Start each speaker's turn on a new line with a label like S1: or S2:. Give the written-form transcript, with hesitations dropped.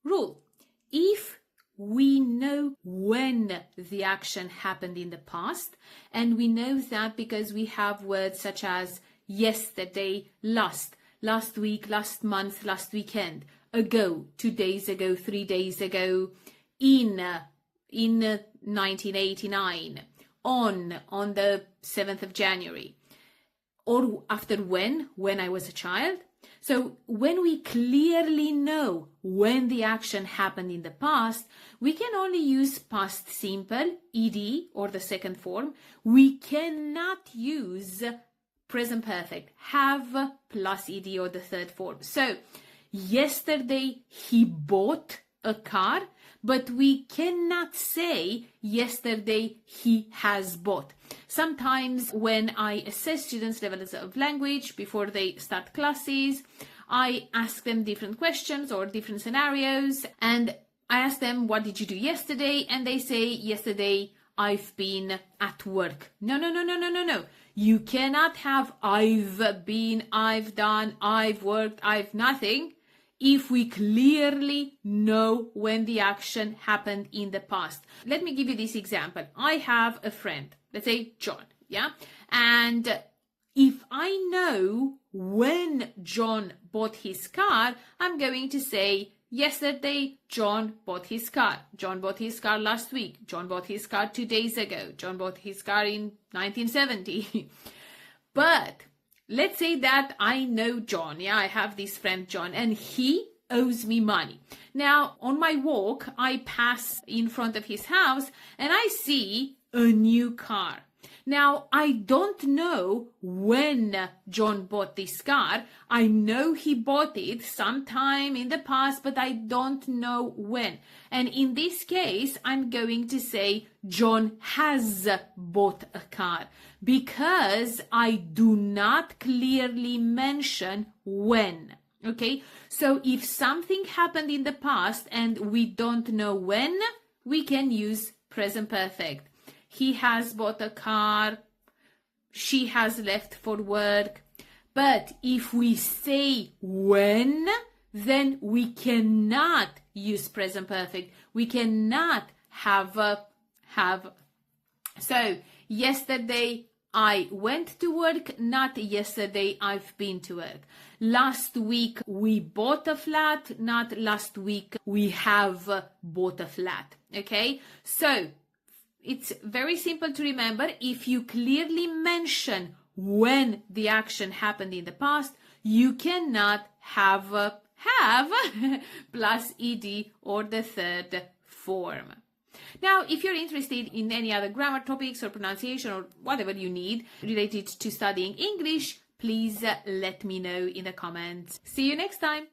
S1: rule. If we know when the action happened in the past, and we know that because we have words such as yesterday, last week, last month, last weekend, ago, 2 days ago, 3 days ago, in 1989, on the 7th of January, or after when I was a child. So when we clearly know when the action happened in the past, we can only use past simple, ed, or the second form. We cannot use present perfect, have plus ed, or the third form. So yesterday he bought a car, but we cannot say yesterday he has bought. Sometimes when I assess students' levels of language before they start classes, I ask them different questions or different scenarios, and I ask them, what did you do yesterday? And they say, yesterday I've been at work. No. You cannot have I've been, I've done, I've worked, I've nothing, if we clearly know when the action happened in the past. Let me give you this example. I have a friend, let's say John, yeah? And if I know when John bought his car, I'm going to say, yesterday, John bought his car. John bought his car last week. John bought his car 2 days ago. John bought his car in 1970. But let's say that I know John. Yeah, I have this friend John, and he owes me money. Now, on my walk, I pass in front of his house and I see a new car. Now, I don't know when John bought this car. I know he bought it sometime in the past, but I don't know when. And in this case, I'm going to say John has bought a car because I do not clearly mention when. Okay, so if something happened in the past and we don't know when, we can use present perfect. He has bought a car. She has left for work. But if we say when, then we cannot use present perfect. We cannot have. So yesterday I went to work, not yesterday I've been to work. Last week we bought a flat, not last week we have bought a flat. Okay, so it's very simple to remember. If you clearly mention when the action happened in the past, you cannot have plus ed or the third form. Now, if you're interested in any other grammar topics or pronunciation or whatever you need related to studying English, please let me know in the comments. See you next time.